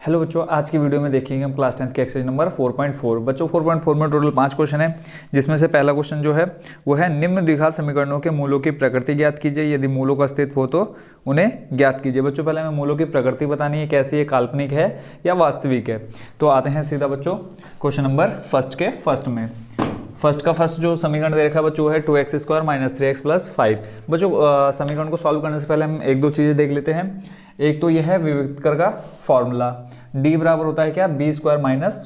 Hello बच्चों, आज की वीडियो में देखेंगे हम क्लास 10 के एक्सरसाइज नंबर 4.4। बच्चों 4.4 में टोटल 5 क्वेश्चन है, जिसमें से पहला क्वेश्चन जो है वो है निम्न द्विघात समीकरणों के मूलों की प्रकृति ज्ञात कीजिए, यदि मूलों का अस्तित्व हो तो उन्हें ज्ञात कीजिए। बच्चों पहले हमें मूलों की प्रकृति बतानी है, कैसी है, काल्पनिक है या वास्तविक है। तो आते हैं सीधा बच्चों क्वेश्चन नंबर फर्स्ट में। फर्स्ट का फर्स्ट जो समीकरण दे रखा है बच्चों है 2x² - 3x + 5। बच्चों समीकरण को सॉल्व करने से पहले हम एक दो चीज़ें देख लेते हैं। एक तो यह है विविक्तकर का फॉर्मूला, d बराबर होता है क्या, b² -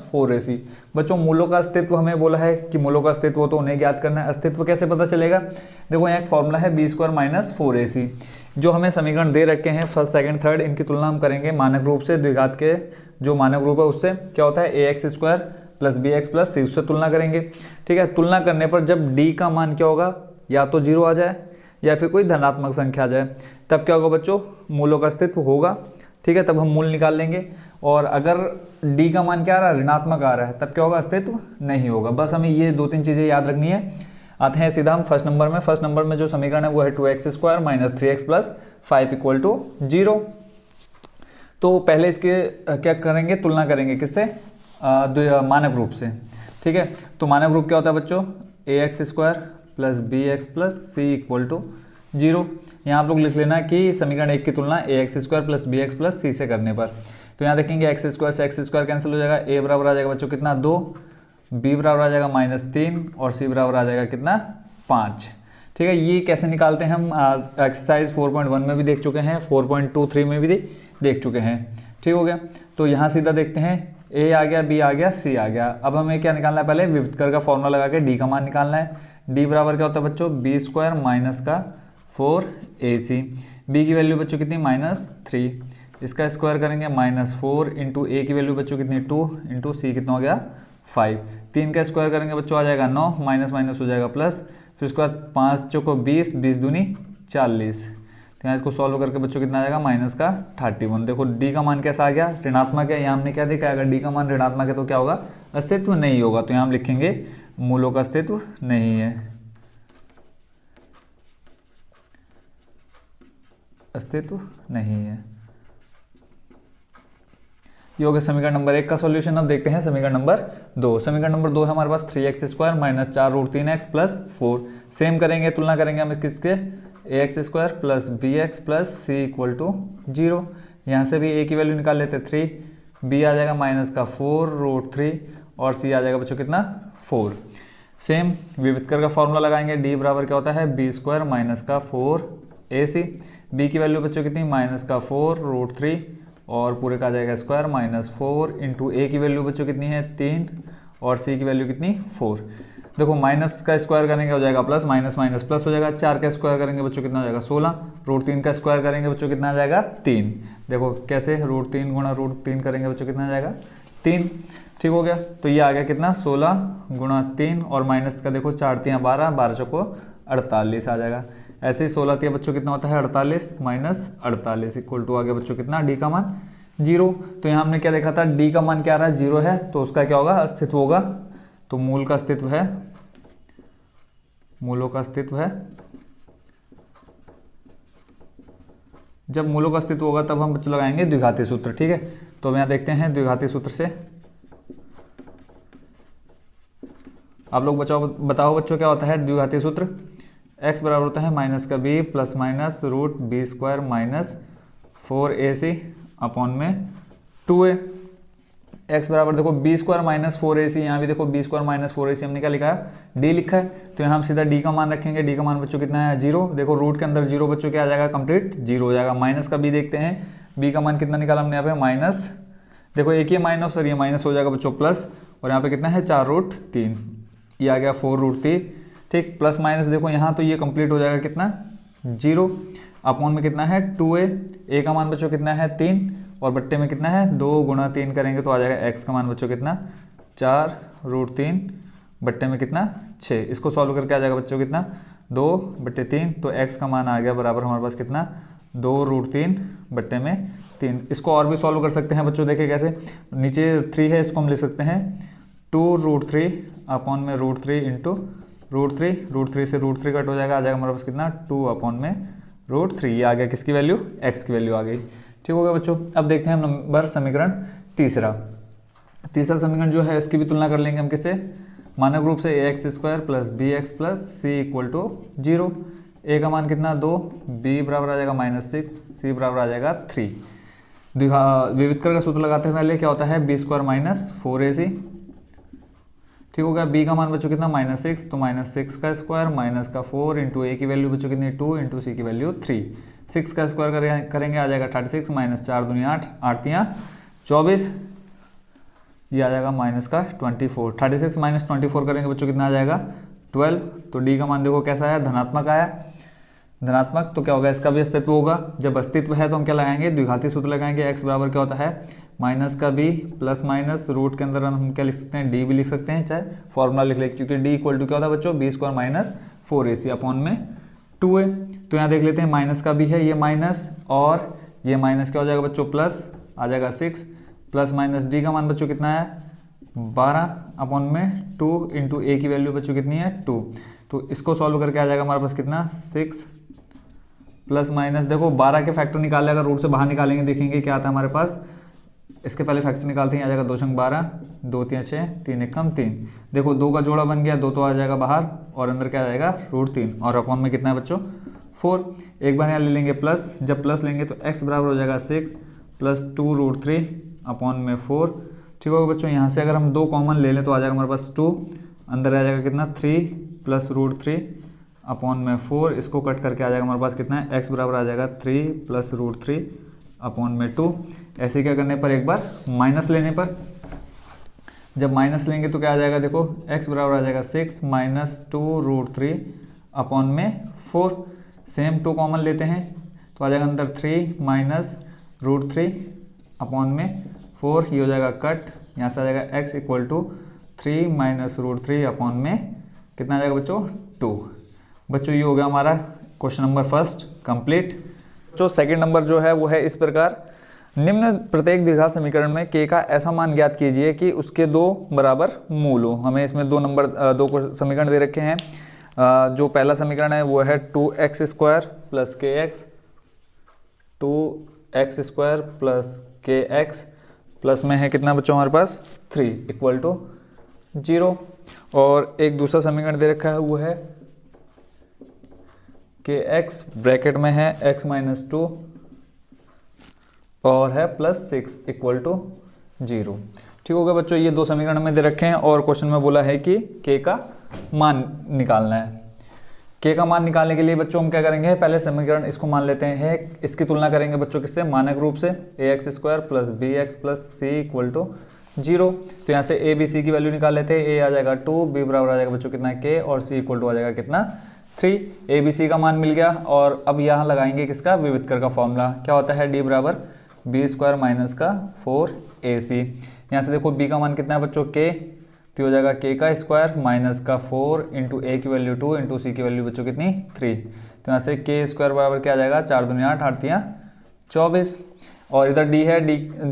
4ac। बच्चों मूलों का अस्तित्व हमें बोला है कि मूलों का अस्तित्व हो तो उन्हें ज्ञात करना है। अस्तित्व कैसे पता चलेगा? देखो यहाँ एक फॉर्मूला है b² - 4ac। जो हमें समीकरण दे रखे हैं फर्स्ट सेकंड थर्ड, इनकी तुलना हम करेंगे मानक रूप से। द्विघात के जो मानक रूप है उससे क्या होता है, ax² + bx + c, उससे तुलना करेंगे। ठीक है, तुलना करने पर जब d का मान क्या होगा, या तो 0 आ जाए या फिर कोई धनात्मक संख्या आ जाए, तब क्या होगा बच्चों, मूलों का अस्तित्व होगा। ठीक है, तब हम मूल निकाल लेंगे। और अगर d का मान क्या आ रहा है, ऋणात्मक आ रहा है, तब क्या होगा, अस्तित्व नहीं होगा। बस हमें ये 2-3 चीज़ें याद रखनी है। आते हैं सीधा हम फर्स्ट नंबर में। फर्स्ट नंबर में जो समीकरण है वो है 2x² - 3x + 5 = 0। तो पहले इसके क्या करेंगे, तुलना करेंगे किससे, मानक रूप से। ठीक है, तो मानक रूप क्या होता है बच्चों, ax² + bx + c = 0। यहाँ आप लोग लिख लेना कि समीकरण 1 की तुलना ax² + bx + c से करने पर। तो यहाँ देखेंगे x² से x² कैंसिल हो जाएगा, a बराबर आ जाएगा बच्चों कितना, 2, b बराबर आ जाएगा -3 और c बराबर आ जाएगा कितना, 5। ठीक है, ये कैसे निकालते हैं हम एक्सरसाइज 4.1 में भी देख चुके हैं, 4.23 में भी देख चुके हैं। ठीक हो गया, तो यहाँ सीधा देखते हैं, a आ गया, b आ गया, c आ गया। अब हमें क्या निकालना है, पहले विविक्तकर का फॉर्मूला लगा के d का मान निकालना है। d बराबर क्या होता है बच्चों, b² - 4ac। b की वैल्यू बच्चों कितनी, -3। इसका स्क्वायर करेंगे -4 × a की वैल्यू बच्चों कितनी, 2 × c कितना हो गया, 5। 3 का स्क्वायर करेंगे बच्चों आ जाएगा 9, माइनस माइनस हो जाएगा प्लस। फिर उसके बाद 5 चौको 20, 20 दूनी 40। तो यहाँ इसको सॉल्व करके बच्चों कितना आ जाएगा, -31। देखो d का मान कैसा आ गया, ऋणात्मक है। यहाँ हमने क्या देखा, अगर d का मान ऋणात्मक है तो क्या होगा, अस्तित्व नहीं होगा। तो यहाँ हम लिखेंगे मूलों का अस्तित्व नहीं है, अस्तित्व नहीं है। ये हो गया समीकरण नंबर 1 का सॉल्यूशन। अब देखते हैं समीकरण नंबर 2। समीकरण नंबर 2 है हमारे पास 3x² - 4√3x + 4। सेम करेंगे, तुलना करेंगे हम किसके, ax² + bx + c = 0। यहाँ से भी a की वैल्यू निकाल लेते 3, b आ जाएगा -4√3 और c आ जाएगा बच्चों कितना, 4। सेम विविक्तकर का फॉर्मूला लगाएंगे, d बराबर क्या होता है, b² - 4ac। b की वैल्यू बच्चों कितनी, -4√3 और पूरे का आ जाएगा स्क्वायर, -4 × a की वैल्यू बच्चों कितनी है, 3 और c की वैल्यू कितनी, 4। देखो माइनस का स्क्वायर करेंगे हो जाएगा प्लस, माइनस माइनस प्लस हो जाएगा। 4 का स्क्वायर करेंगे बच्चों कितना हो जाएगा, 16। √3 का स्क्वायर करेंगे बच्चों कितना आ जाएगा, 3। देखो कैसे, √3 × √3 करेंगे बच्चों कितना आ जाएगा, 3। ठीक हो गया, तो ये आ गया कितना, 16 × 3 और माइनस का देखो 4 × 12, 12 चौको 48 आ जाएगा। ऐसे ही 16 तिया बच्चों कितना होता है, 48 - 48 = आ गया बच्चों कितना, d का मान 0। तो यहाँ हमने क्या देखा था, d का मान क्या आ रहा है, 0 है, तो उसका क्या होगा, अस्तित्व होगा। तो मूल का अस्तित्व है, मूलों का अस्तित्व है। जब मूलों का अस्तित्व होगा तब हम बच्चों लगाएंगे द्विघाती सूत्र। ठीक है, तो अब यहाँ देखते हैं द्विघाती सूत्र से। आप लोग बताओ बच्चों क्या होता है द्विघाती सूत्र। x बराबर होता है -b + -√b² - 4ac अपॉन में 2a। x बराबर देखो b² - 4ac, यहाँ भी देखो b² - 4ac हमने क्या लिखा है, d लिखा है। तो यहाँ हम सीधा d का मान रखेंगे, d का मान बच्चों कितना है, 0। देखो रूट के अंदर 0 बच्चों क्या आ जाएगा, कंप्लीट 0 हो जाएगा। माइनस का b देखते हैं, b का मान कितना निकाला हमने यहाँ पे, माइनस, देखो एक ही माइनस और ये माइनस हो जाएगा बच्चों प्लस, और यहाँ पे कितना है 4√3, ये आ गया 4√3। ठीक, प्लस माइनस देखो यहाँ तो ये कंप्लीट हो जाएगा कितना, 0 अपॉन में कितना है 2a। a का मान बच्चों कितना है 3 और बट्टे में कितना है 2 × 3 करेंगे तो आ जाएगा x का मान बच्चों कितना, 4√3 बट्टे में कितना, 6। इसको सॉल्व करके आ जाएगा बच्चों कितना, 2/3। तो x का मान आ गया बराबर हमारे पास कितना, 2√3 बट्टे में 3। इसको और भी सॉल्व कर सकते हैं बच्चों, देखें कैसे, नीचे 3 है, इसको हम लिख सकते हैं 2√3 अपॉन में √3 × √3 से √3 कट हो जाएगा, आ जाएगा हमारे पास कितना, 2 अपॉन में √3। ये आ गया किसकी वैल्यू, x की वैल्यू आ गई। ठीक हो गया बच्चों। अब देखते हैं हम नंबर समीकरण तीसरा समीकरण जो है इसकी भी तुलना कर लेंगे हम किससे, मानक रूप से ax square plus B X plus C equal to 0। a का मान कितना 2, b बराबर आ जाएगा -6, c बराबर आ जाएगा 3। विविधकर का सूत्र लगाते हैं पहले क्या होता है b स्क्वायर माइनस 4ac, ठीक हो गया। b का मान बच्चों कितना -6, तो -6 का स्क्वायर माइनस का 4 इंटू a की वैल्यू बच्चों कितनी 2 इंटू सी की वैल्यू 3। 6 का स्क्वायर करेंगे आ जाएगा 36 माइनस 4 दूनी 8, 8 तियाँ 24, ये आ जाएगा माइनस का 24। 36 माइनस 24 करेंगे बच्चों कितना आ जाएगा 12। तो डी का मान देखो कैसा आया, धनात्मक आया, धनात्मक। तो क्या होगा, इसका भी अस्तित्व होगा। जब अस्तित्व है तो हम क्या लगाएंगे, द्विघाती सूत्र लगाएंगे। एक्स बराबर क्या होता है माइनस का बी प्लस माइनस रूट के अंदर हम क्या लिख सकते हैं, डी भी लिख सकते हैं, चाहे फॉर्मूला लिख ले, क्योंकि डी इक्वल टू क्या होता है बच्चों B square minus 4ac upon में 2a। तो यहाँ देख लेते हैं माइनस का भी है, ये माइनस और ये माइनस क्या हो जाएगा बच्चों प्लस आ जाएगा 6 प्लस माइनस डी का मान बच्चों कितना है 12 अपॉन में 2 इंटू ए की वैल्यू बच्चों कितनी है 2। तो इसको सॉल्व करके आ जाएगा हमारे पास कितना 6 प्लस माइनस, देखो 12 के फैक्टर निकाले, अगर रूट से बाहर निकालेंगे देखेंगे क्या आता है हमारे पास। इसके पहले फैक्टर निकालते हैं, आ जाएगा 2 छंग 12, 2 तियाँ 6, 3 एक कम 3। देखो 2 का जोड़ा बन गया, 2 तो आ जाएगा बाहर और अंदर क्या आ जाएगा √3 और अपॉन में कितना है बच्चों 4। एक बार यहाँ ले लेंगे प्लस, जब प्लस लेंगे तो x बराबर हो जाएगा 6 प्लस 2√3 अपॉन में 4। ठीक होगा बच्चों। यहाँ से अगर हम 2 कॉमन ले लें तो आ जाएगा हमारे पास 2, अंदर आ जाएगा कितना 3 प्लस √3 अपॉन में 4। इसको कट करके आ जाएगा हमारे पास कितना है x बराबर आ जाएगा 3 प्लस √3 अपॉन में 2। ऐसे क्या करने पर, एक बार माइनस लेने पर, जब माइनस लेंगे तो क्या आ जाएगा, देखो x बराबर आ जाएगा 6 माइनस 2√3 अपॉन में 4। सेम 2 कॉमन लेते हैं तो आ जाएगा अंदर 3 माइनस √3 अपॉन में 4, ये हो जाएगा कट, यहाँ से आ जाएगा x equal to 3 minus √3 upon में कितना आ जाएगा बच्चों 2। बच्चों ये हो गया हमारा क्वेश्चन नंबर फर्स्ट कंप्लीट। जो सेकंड नंबर जो है वो है इस प्रकार, निम्न प्रत्येक द्विघात समीकरण में k का ऐसा मान ज्ञात कीजिए कि उसके 2 बराबर मूल हो। हमें इसमें 2 समीकरण दे रखे हैं। जो पहला समीकरण है वो है 2x square plus kx, 2x square plus kx plus में है कितना बच्चों हमारे पास 3 इक्वल टू 0। और एक दूसरा समीकरण दे रखा है वो है kx ब्रैकेट में है x माइनस 2 और है प्लस 6 इक्वल टू 0। ठीक होगा बच्चों, ये 2 समीकरण में दे रखे हैं और क्वेश्चन में बोला है कि k का मान निकालना है। k का मान निकालने के लिए बच्चों हम क्या करेंगे, पहले समीकरण इसको मान लेते हैं, इसकी तुलना करेंगे बच्चों किससे, मानक रूप से ax square plus B X plus C equal to 0। तो यहाँ से a b c की वैल्यू निकाल लेते हैं। a आ जाएगा 2, b बराबर आ जाएगा बच्चों कितना k और c इक्वल टू आ जाएगा कितना 3। a b c का मान मिल गया और अब यहाँ लगाएंगे किसका, विविधकर का फॉर्मूला क्या होता है, d बराबर बी स्क्वायर माइनस का 4ac। यहाँ से देखो b का मान कितना है बच्चों k, तो हो जाएगा k का स्क्वायर माइनस का 4 इंटू a की वैल्यू 2 इंटू c की वैल्यू बच्चों कितनी 3। तो यहाँ से k स्क्वायर बराबर क्या आ जाएगा 4 दूनी 8, 8 तियाँ 24। और इधर d है, d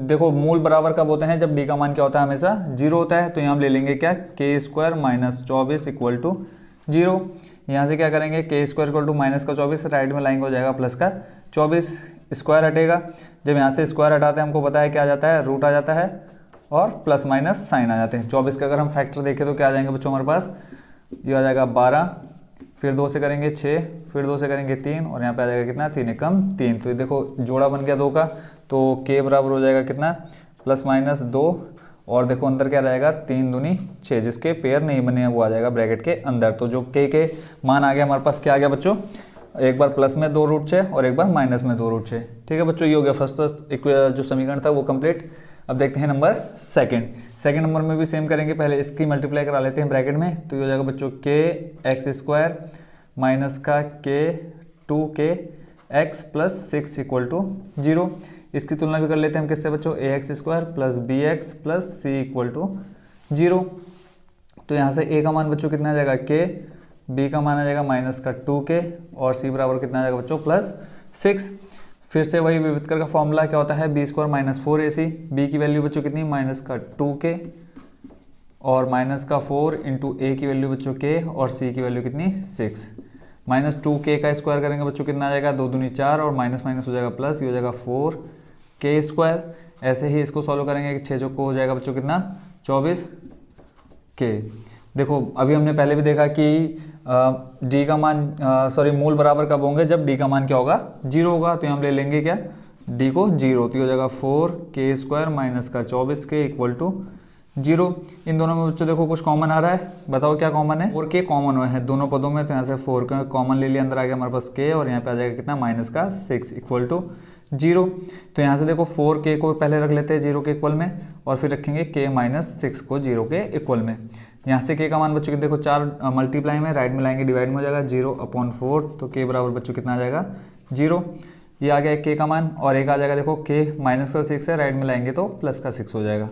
देखो मूल बराबर कब होते हैं, जब d का मान क्या होता है हमेशा 0 होता है। तो यहाँ हम ले लेंगे क्या, k square minus 24 equal to 0। यहाँ से क्या करेंगे, k square equal to minus का 24 राइट में लाएंगे हो जाएगा प्लस का 24, स्क्वायर हटेगा। जब यहाँ से स्क्वायर हटाते हैं हमको पता है क्या आ जाता है, रूट आ जाता है और प्लस माइनस साइन आ जाते हैं। 24 का अगर हम फैक्टर देखें तो क्या आ जाएंगे बच्चों हमारे पास, ये आ जाएगा 12, फिर 2 से करेंगे 6, फिर 2 से करेंगे 3 और यहाँ पे आ जाएगा कितना 3 एकम 3। तो ये देखो जोड़ा बन गया 2 का, तो k बराबर हो जाएगा कितना प्लस माइनस 2 और देखो अंदर क्या रहेगा 3 दूनी 6, जिसके पेयर नहीं बने हैं वो आ जाएगा ब्रैकेट के अंदर। तो जो k के मान आ गया हमारे पास क्या आ गया बच्चों, एक बार प्लस में 2√6 और एक बार माइनस में 2√6। ठीक है बच्चों, ये हो गया फर्स्ट जो समीकरण था वो कंप्लीट। अब देखते हैं नंबर सेकंड नंबर में भी सेम करेंगे, पहले इसकी मल्टीप्लाई करा लेते हैं ब्रैकेट में। तो ये हो जाएगा बच्चों kx स्क्वायर माइनस का2kx प्लस 6 इक्वल टू 0। इसकी तुलना भी कर लेते हैं हम किससे बच्चों, ax square plus B X plus C equal to 0। तो यहाँ से a का मान बच्चों कितना आ जाएगा k, b का मान आ जाएगा माइनस का 2k और c बराबर कितना आ जाएगा बच्चों प्लस 6। फिर से वही विविधकर का फॉर्मूला क्या होता है, B square minus 4ac, B की वैल्यू बच्चों कितनी माइनस का 2k और माइनस का 4 इंटू ए की वैल्यू बच्चों k और c की वैल्यू कितनी 6। माइनस 2k का स्क्वायर करेंगे बच्चों कितना आ जाएगा 2 दूनी 4 और माइनस माइनस हो जाएगा प्लस, ये हो जाएगा 4k स्क्वायर। ऐसे ही इसको सॉल्व करेंगे कि 6 चौको हो जाएगा बच्चों कितना 24 के। देखो अभी हमने पहले भी देखा कि डी का मान मूल बराबर कब होंगे, जब डी का मान क्या होगा 0 होगा। तो हम ले लेंगे क्या डी को 0, तो हो जाएगा 4k² माइनस का 24k इक्वल टू 0। इन दोनों में बच्चों देखो कुछ कॉमन आ रहा है, बताओ क्या कॉमन है, 4k कॉमन हुए हैं दोनों पदों में, तो यहाँ से 4k कॉमन ले लिया, अंदर आ गया हमारे पास k और यहाँ पे आ जाएगा कितना माइनस का 6 इक्वल टू 0। तो यहाँ से देखो 4k को पहले रख लेते हैं 0 के इक्वल में और फिर रखेंगे k माइनस 6 को 0 के इक्वल में। यहाँ से k का मान बच्चों की देखो 4 मल्टीप्लाई में राइट में लाएंगे डिवाइड में हो जाएगा 0/4, तो k बराबर बच्चों कितना आ जाएगा 0। ये आ गया k का मान और एक आ जाएगा देखो k माइनस का 6 है, राइट में लाएंगे तो प्लस का 6 हो जाएगा।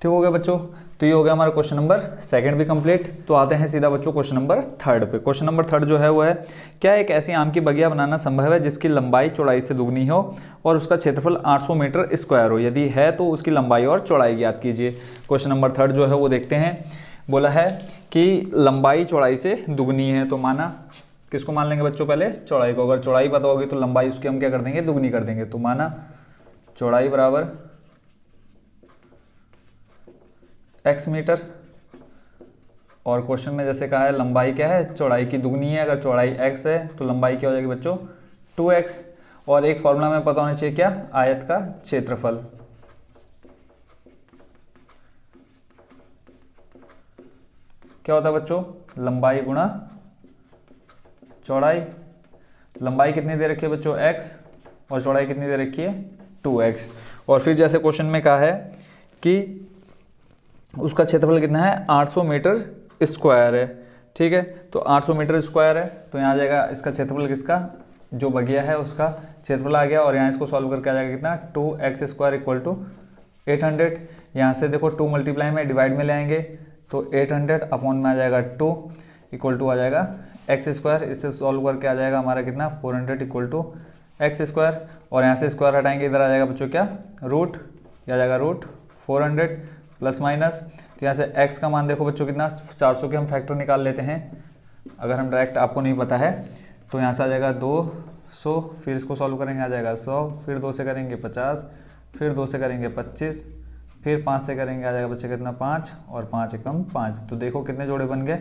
ठीक हो गया बच्चों, तो ये हो गया हमारा क्वेश्चन नंबर 2 भी कंप्लीट। तो आते हैं सीधा बच्चों क्वेश्चन नंबर 3 पे। क्वेश्चन नंबर 3 जो है वो है, क्या एक ऐसी आम की बगिया बनाना संभव है जिसकी लंबाई चौड़ाई से दुगनी हो और उसका क्षेत्रफल 800 मीटर स्क्वायर हो, यदि है तो उसकी लंबाई और चौड़ाई ज्ञात कीजिए। क्वेश्चन नंबर 3 जो है वो देखते हैं, बोला है कि लंबाई चौड़ाई से दुगनी है, तो माना किसको मान लेंगे बच्चों, पहले चौड़ाई को। अगर चौड़ाई पता होगी तो लंबाई उसकी हम क्या कर देंगे दुगनी कर देंगे, तो माना चौड़ाई बराबर x मीटर और क्वेश्चन में जैसे कहा है लंबाई क्या है चौड़ाई की दुगनी है, अगर चौड़ाई x है तो लंबाई क्या हो जाएगी बच्चों 2x। और एक फॉर्मूला में पता होना चाहिए क्या, आयत का क्षेत्रफल। क्या होता है बच्चों, लंबाई गुणा चौड़ाई। लंबाई कितनी दे रखी है बच्चों x और चौड़ाई कितनी दे रखी है 2x। और फिर जैसे क्वेश्चन में कहा है कि उसका क्षेत्रफल कितना है 800 मीटर स्क्वायर है। ठीक है, तो 800 मीटर स्क्वायर है, तो यहाँ आ जाएगा इसका क्षेत्रफल, किसका जो बगिया है उसका क्षेत्रफल आ गया। और यहाँ इसको सॉल्व करके आ जाएगा कितना 2x² इक्वल टू 800। यहाँ से देखो 2 मल्टीप्लाई में डिवाइड में ले आएंगे तो 800 अपॉन में आ जाएगा 2 इक्वल टू आ जाएगा x²। इससे सॉल्व करके आ जाएगा हमारा कितना 400 इक्वल टू x²। और यहाँ से स्क्वायर हटाएंगे, इधर आ जाएगा बच्चों क्या रूट, या आ जाएगा रूट 400 प्लस माइनस। तो यहाँ से x का मान देखो बच्चों कितना 400 के हम फैक्टर निकाल लेते हैं, अगर हम डायरेक्ट आपको नहीं पता है तो यहाँ से आ जाएगा 200, फिर इसको सॉल्व करेंगे आ जाएगा 100, फिर 2 से करेंगे 50, फिर 2 से करेंगे 25, फिर 5 से करेंगे आ जाएगा बच्चे कितना 5 और 5 एकम 5। तो देखो कितने जोड़े बन गए,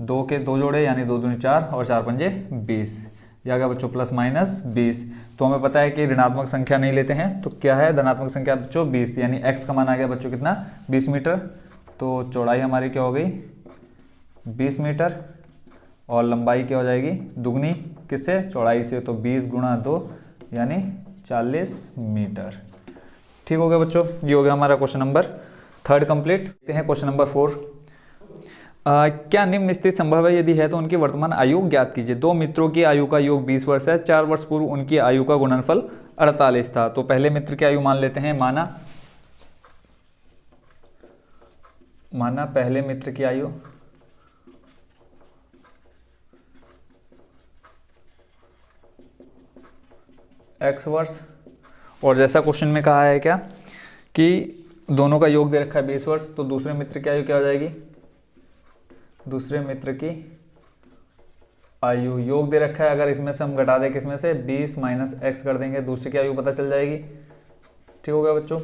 2 के 2 जोड़े यानी 2 दूनी 4 और 4 पंजे 20, यह आ गया बच्चों प्लस माइनस 20। तो हमें पता है कि ऋणात्मक संख्या नहीं लेते हैं, तो क्या है धनात्मक संख्या बच्चों 20, यानी x का मान आ गया बच्चों कितना 20 मीटर। तो चौड़ाई हमारी क्या हो गई 20 मीटर और लंबाई क्या हो जाएगी दुगनी, किससे चौड़ाई से, तो 20 गुणा 2 यानी 40 मीटर। ठीक हो गया बच्चों, ये हो गया हमारा क्वेश्चन नंबर 3 कंप्लीट। देखते हैं क्वेश्चन नंबर 4। क्या निम्न स्थिति संभव है, यदि है तो उनकी वर्तमान आयु ज्ञात कीजिए। 2 मित्रों की आयु का योग 20 वर्ष है, 4 वर्ष पूर्व उनकी आयु का गुणनफल 48 था। तो पहले मित्र की आयु मान लेते हैं, माना पहले मित्र की आयु x वर्ष, और जैसा क्वेश्चन में कहा है क्या कि दोनों का योग दे रखा है 20 वर्ष, तो दूसरे मित्र की आयु क्या हो जाएगी, दूसरे मित्र की आयु योग दे रखा है, अगर इसमें से हम घटा दें किसमें से 20 माइनस x कर देंगे, दूसरे की आयु पता चल जाएगी। ठीक हो गया बच्चों।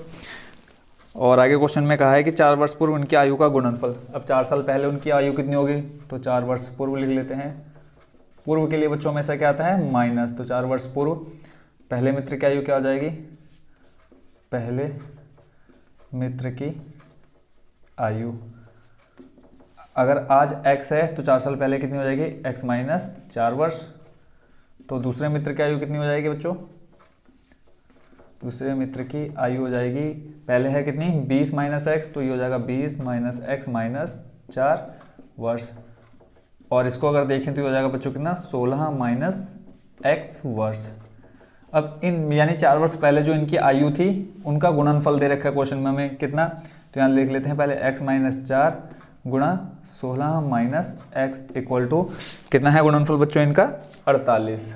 और आगे क्वेश्चन में कहा है कि 4 वर्ष पूर्व उनकी आयु का गुणनफल। अब 4 साल पहले उनकी आयु कितनी होगी, तो 4 वर्ष पूर्व लिख लेते हैं। पूर्व के लिए बच्चों में ऐसा क्या आता है माइनस, तो 4 वर्ष पूर्व पहले मित्र की आयु क्या हो जाएगी, पहले मित्र की आयु अगर आज x है तो 4 साल पहले कितनी हो जाएगी x माइनस 4 वर्ष। तो दूसरे मित्र की आयु कितनी हो जाएगी बच्चों, दूसरे मित्र की आयु हो जाएगी पहले है कितनी 20 माइनस x, तो ये हो जाएगा 20 माइनस x माइनस 4 वर्ष। और इसको अगर देखें तो ये हो जाएगा बच्चों कितना 16 माइनस x वर्ष। अब इन यानी 4 वर्ष पहले जो इनकी आयु थी उनका गुणनफल दे रखा है क्वेश्चन में हमें कितना, तो यहाँ लिख लेते हैं पहले x माइनस 4 गुणा 16 माइनस x इक्वल टू कितना है गुणनफल बच्चों इनका 48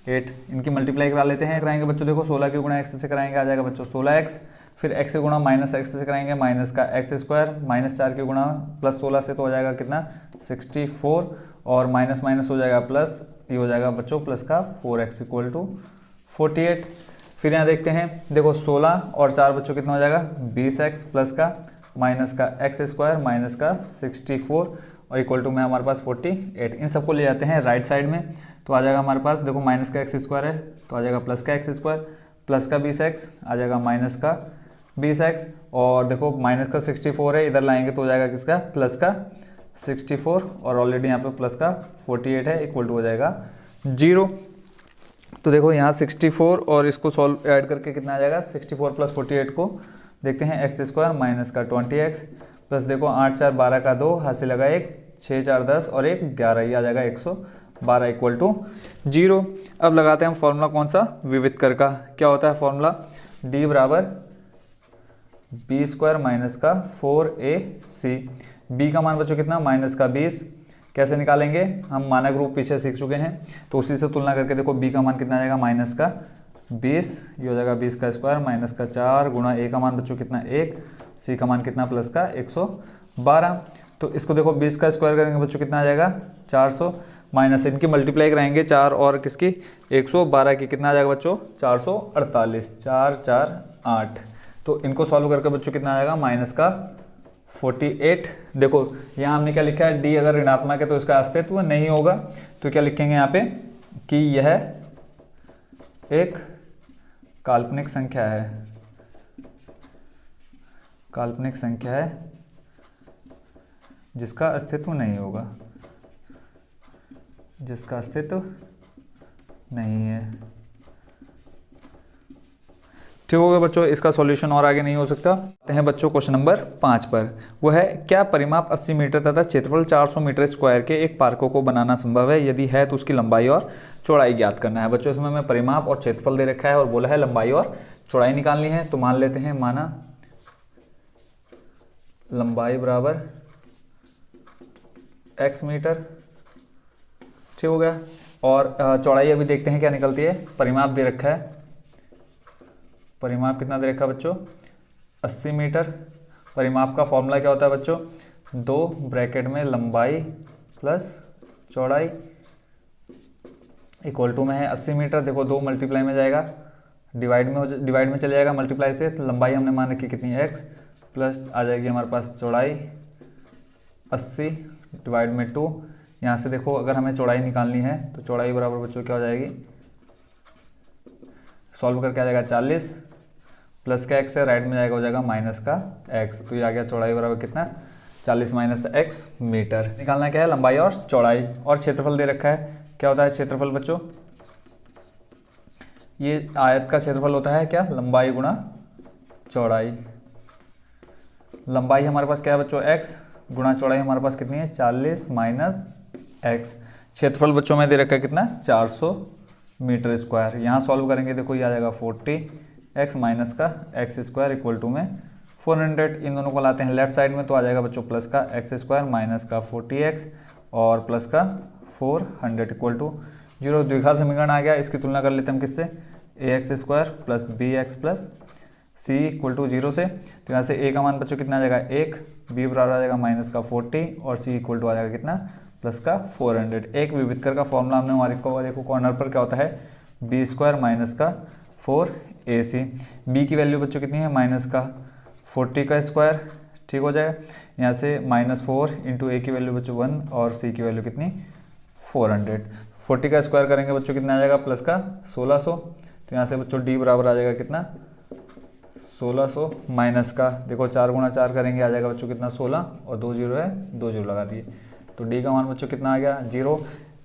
इनकी मल्टीप्लाई करा लेते हैं, कराएंगे बच्चों देखो 16 के गुणा x से कराएंगे आ जाएगा बच्चों 16x, फिर x से गुणा माइनस x से कराएंगे माइनस का x² माइनस 4 के गुणा प्लस 16 से तो हो जाएगा कितना 64 और माइनस माइनस हो जाएगा प्लस, ये हो जाएगा बच्चों प्लस का 4x इक्वल टू 48। फिर यहाँ देखते हैं, देखो 16 और 4 बच्चों कितना हो जाएगा 20x प्लस का माइनस का एक्स स्क्वायर माइनस का 64 और इक्वल टू में हमारे पास 48। इन सबको ले जाते हैं राइट साइड में, तो आ जाएगा हमारे पास, देखो माइनस का एक्स स्क्वायर है तो आ जाएगा प्लस का एक्स स्क्वायर प्लस का 20x आ जाएगा माइनस का 20x, और देखो माइनस का 64 है, इधर लाएंगे तो हो जाएगा किसका प्लस का 64 और ऑलरेडी यहाँ पे प्लस का 48 है, इक्वल टू हो जाएगा 0। तो देखो यहाँ 64 और इसको सॉल्व ऐड करके कितना आ जाएगा 64 प्लस 48 को देखते हैं एक्स स्क्वायर माइनस का 20x प्लस देखो 8 4 12 का 2 हाथ से लगा 1 6 4 10 और 1 11, ये आ जाएगा 112 इक्वल टू 0। अब लगाते हैं हम फॉर्मूला कौन सा विविध कर का, क्या होता है फॉर्मूला d बराबर बी स्क्वायर माइनस का 4ac। b का मान बच्चों कितना माइनस का 20, कैसे निकालेंगे हम मानक रूप पीछे सीख चुके हैं, तो उसी से तुलना करके देखो b का मान कितना आ जाएगा माइनस का 20, ये हो जाएगा 20 का स्क्वायर माइनस का 4 गुणा a का मान बच्चों कितना 1, c का मान कितना प्लस का 112। तो इसको देखो 20 का स्क्वायर करेंगे बच्चों कितना आ जाएगा 400 माइनस इनकी मल्टीप्लाई कराएंगे 4 और किसकी 112 की कितना आ जाएगा बच्चों 448 4 4 8। तो इनको सॉल्व करके बच्चों कितना आ जाएगा माइनस का 48। देखो यहाँ हमने क्या लिखा है d अगर ऋणात्मक है तो इसका अस्तित्व नहीं होगा, तो क्या लिखेंगे यहाँ पे कि यह एक काल्पनिक संख्या है, काल्पनिक संख्या है जिसका अस्तित्व नहीं होगा, जिसका अस्तित्व नहीं है। ठीक हो गया बच्चों, इसका सॉल्यूशन और आगे नहीं हो सकता। आते हैं बच्चों क्वेश्चन नंबर 5 पर, वो है क्या परिमाप 80 मीटर तथा क्षेत्रफल 400 मीटर स्क्वायर के एक पार्कों को बनाना संभव है, यदि है तो उसकी लंबाई और चौड़ाई ज्ञात करना है। बच्चों इसमें मैं परिमाप और क्षेत्रफल दे रखा है और बोला है लंबाई और चौड़ाई निकालनी है, तो मान लेते हैं माना लंबाई बराबर x मीटर, ठीक हो गया, और चौड़ाई अभी देखते हैं क्या निकलती है। परिमाप दे रखा है, परिमाप कितना दे रखा है बच्चों 80 मीटर। परिमाप का फॉर्मूला क्या होता है बच्चों 2 ब्रैकेट में लंबाई प्लस चौड़ाई इक्वल टू में है 80 मीटर। देखो 2 मल्टीप्लाई में जाएगा, डिवाइड में चले जाएगा मल्टीप्लाई से, तो लंबाई हमने मान रखी कितनी है x प्लस आ जाएगी हमारे पास चौड़ाई 80 डिवाइड में 2। यहाँ से देखो अगर हमें चौड़ाई निकालनी है तो चौड़ाई बराबर बच्चों क्या हो जाएगी, सॉल्व करके आ जाएगा 40 प्लस का x है, राइट में जाएगा हो जाएगा माइनस का x, तो ये आ गया चौड़ाई बराबर कितना 40 माइनस x मीटर। निकालना क्या है लंबाई और चौड़ाई। और क्षेत्रफल दे रखा है, क्या होता है क्षेत्रफल बच्चों, ये आयत का क्षेत्रफल होता है क्या लंबाई गुणा चौड़ाई। लंबाई हमारे पास क्या है बच्चों x गुणा चौड़ाई हमारे पास कितनी है 40 माइनस x। क्षेत्रफल बच्चों में दे रखा है कितना 400 मीटर स्क्वायर। यहाँ सॉल्व करेंगे देखो ये आ जाएगा 40x माइनस का एक्स स्क्वायर इक्वल टू में 400। इन दोनों को लाते हैं लेफ्ट साइड में तो आ जाएगा बच्चों प्लस का एक्स स्क्वायर माइनस का 40x और प्लस का 400 इक्वल टू 0। द्विघात समीकरण आ गया, इसकी तुलना कर लेते हैं हम किससे ax square plus bx plus c equal to 0 से। तो यहाँ से a का मान बच्चों कितना आ जाएगा 1, b बराबर आ जाएगा माइनस का 40 और c इक्वल टू आ जाएगा कितना प्लस का 400। एक विविधकर का फॉर्मूला हमने हमारे को देखो कॉर्नर पर क्या होता है बी स्क्वायर माइनस का 4ac। b की वैल्यू बच्चों कितनी है माइनस का 40 का स्क्वायर, ठीक हो जाएगा। यहाँ से -4 इंटू a की वैल्यू बच्चों 1 और c की वैल्यू कितनी 400। 40 का स्क्वायर करेंगे बच्चों कितना आ जाएगा प्लस का 1600। तो यहाँ से बच्चों d बराबर आ जाएगा कितना 1600 माइनस का देखो 4 गुणा 4 करेंगे आ जाएगा बच्चों कितना 16 और 2 जीरो है 2 जीरो लगा दिए, तो d का मान बच्चों कितना आ गया 0।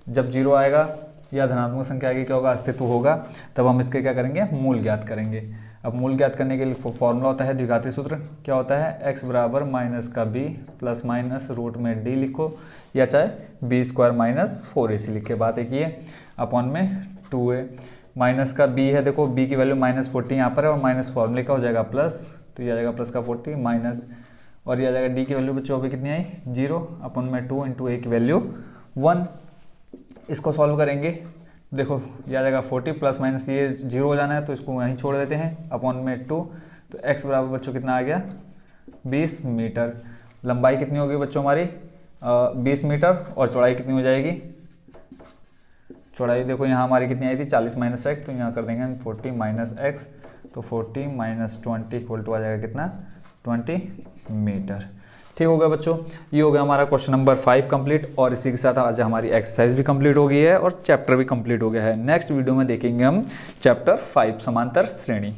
जब 0 आएगा या धनात्मक संख्या आएगी क्या होगा अस्तित्व होगा, तब हम इसके क्या करेंगे मूल ज्ञात करेंगे। अब मूल ज्ञात करने के लिए फॉर्मूला होता है द्विघाती सूत्र, क्या होता है x बराबर माइनस का b प्लस माइनस रूट में d लिखो या चाहे b स्क्वायर माइनस 4ac लिखे, बात एक ही है, अपॉन में 2a। माइनस का b है देखो b की वैल्यू -40 यहाँ पर है और माइनस फॉर्मूले का हो जाएगा प्लस, तो ये आ जाएगा प्लस का 40 माइनस और ये आ जाएगा d की वैल्यू बच्चों अभी कितनी आई 0 अपॉन में 2 इंटू a की वैल्यू 1। इसको सॉल्व करेंगे देखो ये आ जाएगा 40 प्लस माइनस ये 0 हो जाना है तो इसको वहीं छोड़ देते हैं अपॉन में 2। तो x बराबर बच्चों कितना आ गया 20 मीटर। लंबाई कितनी होगी बच्चों हमारी 20 मीटर और चौड़ाई कितनी हो जाएगी चौड़ाई देखो यहाँ हमारी कितनी आई थी 40 माइनस एक्स, तो यहाँ कर देंगे हम 40 माइनस एक्स, तो 40 माइनस 20 इक्वल टू आ जाएगा कितना 20 मीटर। ठीक हो गया बच्चों, ये हो गया हमारा क्वेश्चन नंबर 5 कंप्लीट, और इसी के साथ आज हमारी एक्सरसाइज भी कंप्लीट हो गई है और चैप्टर भी कंप्लीट हो गया है। नेक्स्ट वीडियो में देखेंगे हम चैप्टर 5 समांतर श्रेणी।